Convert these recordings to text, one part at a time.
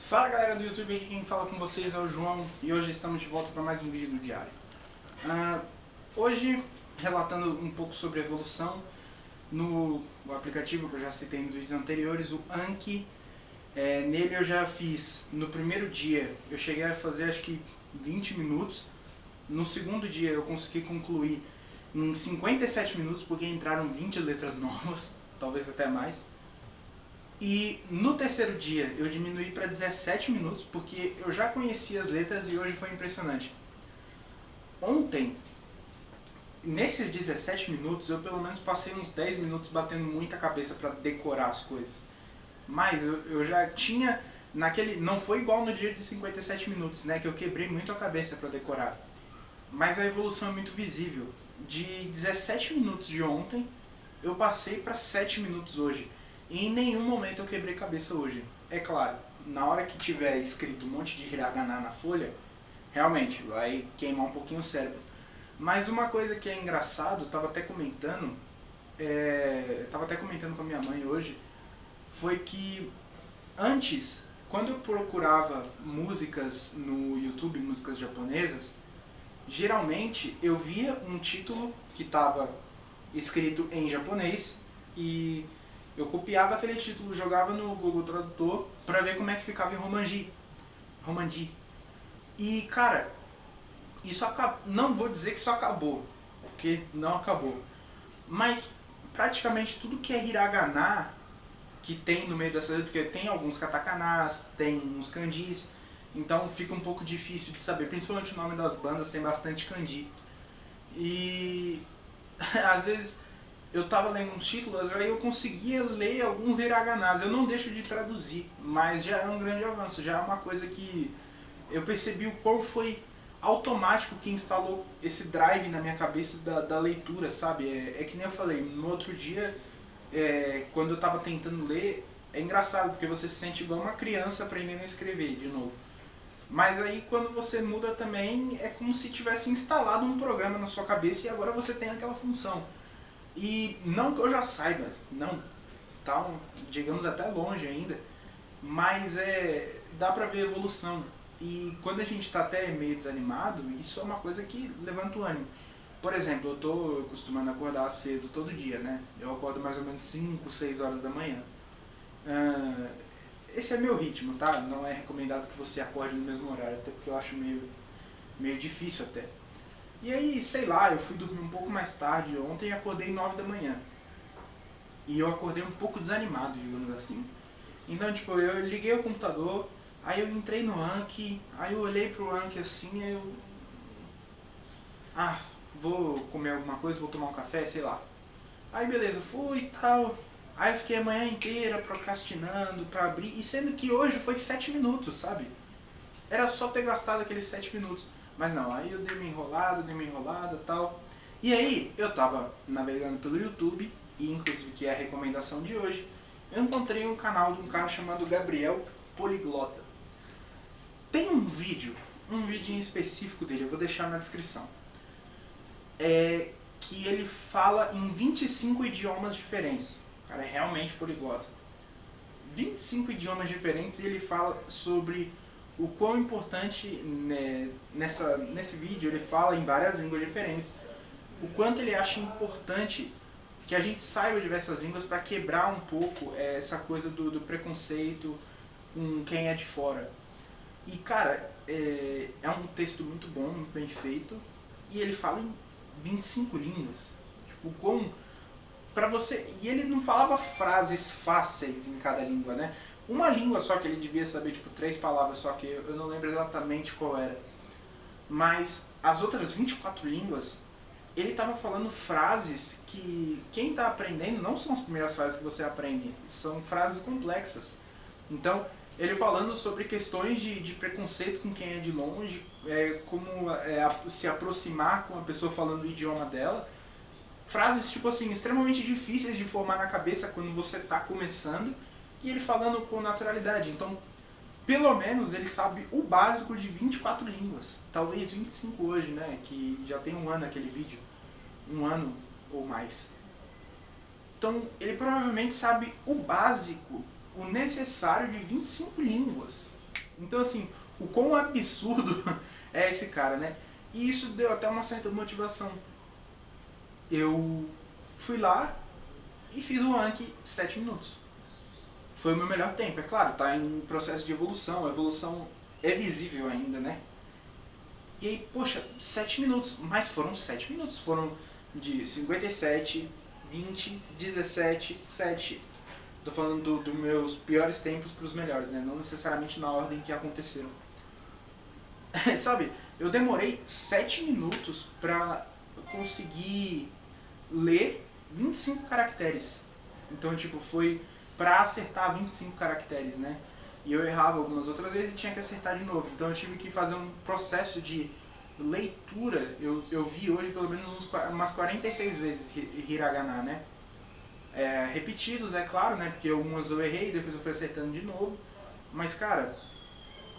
Fala galera do YouTube, aqui quem fala com vocês é o João e hoje estamos de volta para mais um vídeo do Diário. Hoje, relatando um pouco sobre a evolução no aplicativo que eu já citei nos vídeos anteriores, o Anki. Nele eu já fiz, no primeiro dia eu cheguei a fazer acho que 20 minutos, no segundo dia eu consegui concluir em 57 minutos porque entraram 20 letras novas, talvez até mais. E no terceiro dia eu diminuí para 17 minutos porque eu já conhecia as letras e hoje foi impressionante. Ontem, nesses 17 minutos, eu pelo menos passei uns 10 minutos batendo muita cabeça para decorar as coisas. Mas eu já tinha, não foi igual no dia de 57 minutos, né, que eu quebrei muito a cabeça para decorar. Mas a evolução é muito visível. De 17 minutos de ontem, eu passei para 7 minutos hoje. E em nenhum momento eu quebrei cabeça hoje. É claro, na hora que tiver escrito um monte de hiragana na folha, realmente vai queimar um pouquinho o cérebro. Mas uma coisa que é engraçado, eu tava até comentando com a minha mãe hoje, foi que antes, quando eu procurava músicas no YouTube, músicas japonesas, geralmente eu via um título que estava escrito em japonês e eu copiava aquele título, jogava no Google Tradutor pra ver como é que ficava em Romanji. E cara, isso não vou dizer que isso acabou, porque não acabou. Mas praticamente tudo que é hiragana que tem no meio dessa letra, porque tem alguns katakanas, tem uns kanjis, então fica um pouco difícil de saber, principalmente o nome das bandas tem bastante kanji. E às vezes eu tava lendo uns títulos, aí eu conseguia ler alguns hiraganas. Eu não deixo de traduzir, mas já é um grande avanço, já é uma coisa que eu percebi o quão foi automático que instalou esse drive na minha cabeça da leitura, sabe? É que nem eu falei, no outro dia, quando eu tava tentando ler, é engraçado, porque você se sente igual uma criança aprendendo a escrever de novo. Mas aí quando você muda também, é como se tivesse instalado um programa na sua cabeça e agora você tem aquela função. E não que eu já saiba, não, tá, digamos até longe ainda, mas dá pra ver a evolução. E quando a gente está até meio desanimado, isso é uma coisa que levanta o ânimo. Por exemplo, eu tô acostumando a acordar cedo todo dia, né? Eu acordo mais ou menos 5, 6 horas da manhã. Esse é meu ritmo, tá? Não é recomendado que você acorde no mesmo horário, até porque eu acho meio difícil até. E aí, sei lá, eu fui dormir um pouco mais tarde ontem e acordei 9 da manhã. E eu acordei um pouco desanimado, digamos assim. Então, tipo, eu liguei o computador, aí eu entrei no Anki, aí eu olhei pro Anki assim, aí eu... vou comer alguma coisa, vou tomar um café, sei lá. Aí beleza, fui e tal. Aí eu fiquei a manhã inteira procrastinando pra abrir, e sendo que hoje foi 7 minutos, sabe? Era só ter gastado aqueles 7 minutos. Mas não, aí eu dei uma enrolada e tal. E aí eu tava navegando pelo YouTube, e inclusive que é a recomendação de hoje, eu encontrei um canal de um cara chamado Gabriel Poliglota. Tem um vídeo em específico dele, eu vou deixar na descrição. Que ele fala em 25 idiomas diferentes. O cara é realmente poliglota. 25 idiomas diferentes, e ele fala sobre o quão importante, né, nesse vídeo ele fala em várias línguas diferentes, o quanto ele acha importante que a gente saiba diversas línguas para quebrar um pouco essa coisa do preconceito com quem é de fora. E cara, é um texto muito bom, muito bem feito, e ele fala em 25 línguas. Tipo, pra você... E ele não falava frases fáceis em cada língua, né? Uma língua só que ele devia saber, tipo, 3 palavras só, que eu não lembro exatamente qual era. Mas as outras 24 línguas, ele estava falando frases que quem está aprendendo não são as primeiras frases que você aprende, são frases complexas. Então, ele falando sobre questões de preconceito com quem é de longe, como se aproximar com a pessoa falando o idioma dela. Frases, tipo assim, extremamente difíceis de formar na cabeça quando você está começando, e ele falando com naturalidade. Então, pelo menos ele sabe o básico de 24 línguas, talvez 25 hoje, né, que já tem um ano aquele vídeo, um ano ou mais. Então, ele provavelmente sabe o básico, o necessário de 25 línguas. Então assim, o quão absurdo é esse cara, né? E isso deu até uma certa motivação. Eu fui lá e fiz o Anki 7 minutos. Foi o meu melhor tempo, é claro, tá em processo de evolução, a evolução é visível ainda, né? E aí, poxa, 7 minutos, mas foram 7 minutos, foram de 57, 20, 17, 7. Tô falando dos meus piores tempos pros melhores, né? Não necessariamente na ordem que aconteceram. Sabe, eu demorei 7 minutos pra conseguir ler 25 caracteres. Então, tipo, foi pra acertar 25 caracteres, né? E eu errava algumas outras vezes e tinha que acertar de novo. Então eu tive que fazer um processo de leitura. Eu vi hoje pelo menos umas 46 vezes hiragana, né? Repetidos, é claro, né? Porque algumas eu errei, depois eu fui acertando de novo. Mas, cara,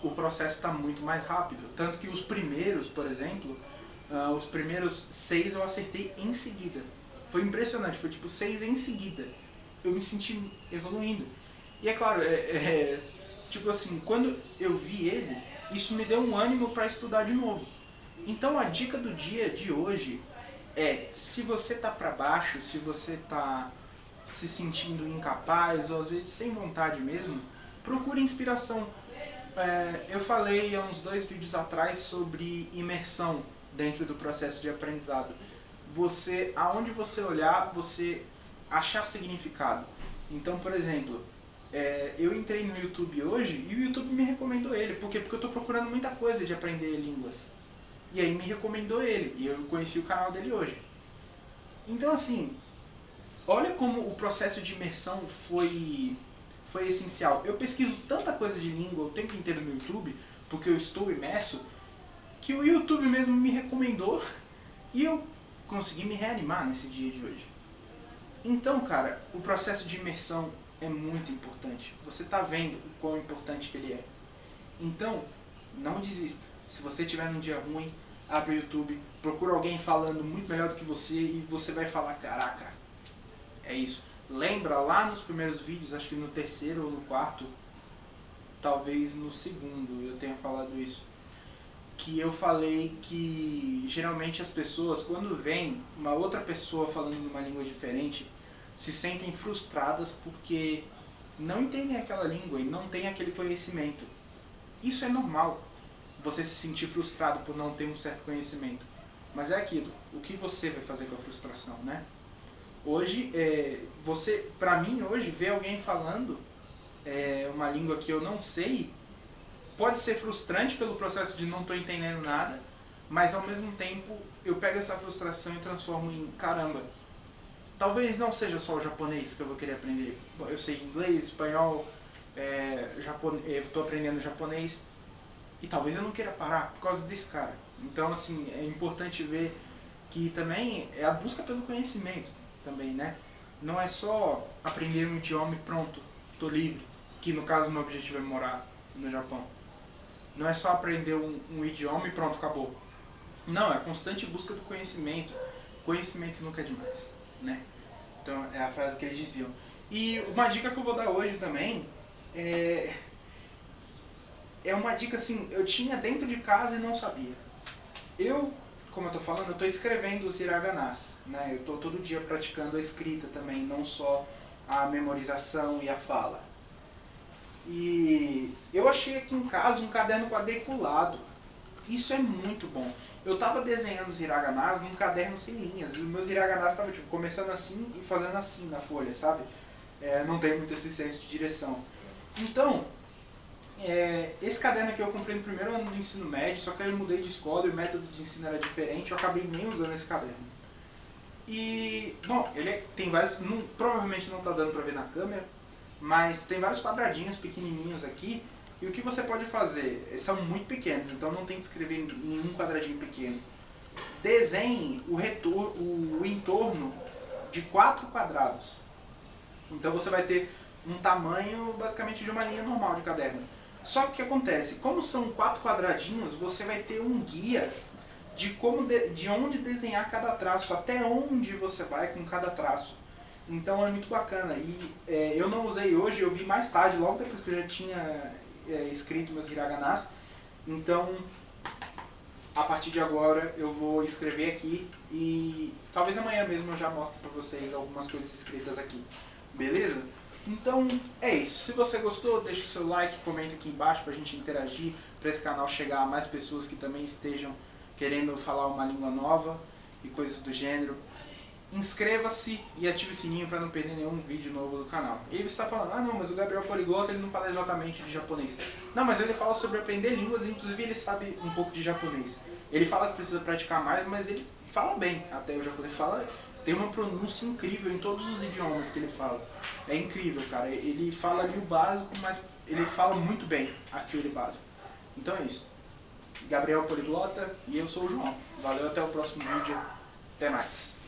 o processo está muito mais rápido. Tanto que os primeiros, por exemplo, os primeiros 6 eu acertei em seguida. Foi impressionante, foi tipo 6 em seguida. Eu me senti evoluindo. E é claro, tipo assim, quando eu vi ele, isso me deu um ânimo para estudar de novo. Então a dica do dia de hoje é, se você tá para baixo, se você tá se sentindo incapaz ou às vezes sem vontade mesmo, procure inspiração. Eu falei há uns 2 vídeos atrás sobre imersão dentro do processo de aprendizado. Aonde você olhar, você achar significado. Então, por exemplo, eu entrei no YouTube hoje e o YouTube me recomendou ele. Por quê? Porque eu estou procurando muita coisa de aprender línguas. E aí me recomendou ele. E eu conheci o canal dele hoje. Então, assim, olha como o processo de imersão foi essencial. Eu pesquiso tanta coisa de língua o tempo inteiro no YouTube, porque eu estou imerso, que o YouTube mesmo me recomendou e eu consegui me reanimar nesse dia de hoje. Então, cara, o processo de imersão é muito importante. Você está vendo o quão importante que ele é. Então, não desista. Se você tiver num dia ruim, abre o YouTube, procura alguém falando muito melhor do que você e você vai falar, caraca, é isso. Lembra lá nos primeiros vídeos, acho que no terceiro ou no quarto, talvez no segundo eu tenha falado isso, que eu falei que geralmente as pessoas, quando vem uma outra pessoa falando uma língua diferente, se sentem frustradas porque não entendem aquela língua e não têm aquele conhecimento. Isso é normal, você se sentir frustrado por não ter um certo conhecimento. Mas é aquilo, o que você vai fazer com a frustração, né? Hoje, pra mim hoje, ver alguém falando uma língua que eu não sei, pode ser frustrante pelo processo de não estou entendendo nada, mas ao mesmo tempo eu pego essa frustração e transformo em caramba. Talvez não seja só o japonês que eu vou querer aprender. Eu sei inglês, espanhol, estou aprendendo japonês e talvez eu não queira parar por causa desse cara. Então, assim, é importante ver que também é a busca pelo conhecimento também, né? Não é só aprender um idioma e pronto, estou livre, que no caso o meu objetivo é morar no Japão. Não é só aprender um idioma e pronto, acabou. Não, é a constante busca do conhecimento. Conhecimento nunca é demais, né? Então é a frase que eles diziam. E uma dica que eu vou dar hoje também é uma dica assim, eu tinha dentro de casa e não sabia. Como eu tô falando, eu tô escrevendo os hiraganas, né? Eu tô todo dia praticando a escrita também, não só a memorização e a fala. E eu achei aqui em casa um caderno quadriculado. Isso é muito bom. Eu tava desenhando os hiraganas num caderno sem linhas. E os meus hiraganas estavam tipo, começando assim e fazendo assim na folha, sabe? Não tem muito esse senso de direção. Então, esse caderno aqui eu comprei no primeiro ano do ensino médio, só que eu mudei de escola e o método de ensino era diferente, eu acabei nem usando esse caderno. E, bom, ele tem vários, provavelmente não tá dando pra ver na câmera, mas tem vários quadradinhos pequenininhos aqui, e o que você pode fazer? São muito pequenos, então não tem que escrever em um quadradinho pequeno. Desenhe o entorno de 4 quadrados. Então você vai ter um tamanho basicamente de uma linha normal de caderno. Só que o que acontece? Como são 4 quadradinhos, você vai ter um guia de onde desenhar cada traço, até onde você vai com cada traço. Então é muito bacana. E eu não usei hoje, eu vi mais tarde, logo depois que eu já tinha escrito meus hiraganás. Então, a partir de agora eu vou escrever aqui e talvez amanhã mesmo eu já mostre pra vocês algumas coisas escritas aqui, beleza? Então é isso, se você gostou deixa o seu like, comenta aqui embaixo pra gente interagir, pra esse canal chegar a mais pessoas que também estejam querendo falar uma língua nova e coisas do gênero. Inscreva-se e ative o sininho para não perder nenhum vídeo novo do canal. E aí você está falando, ah não, mas o Gabriel Poliglota ele não fala exatamente de japonês. Não, mas ele fala sobre aprender línguas e inclusive ele sabe um pouco de japonês. Ele fala que precisa praticar mais, mas ele fala bem. Até o japonês fala, tem uma pronúncia incrível em todos os idiomas que ele fala. É incrível, cara. Ele fala ali o básico, mas ele fala muito bem aquele básico. Então é isso. Gabriel Poliglota e eu sou o João. Valeu, até o próximo vídeo. Até mais.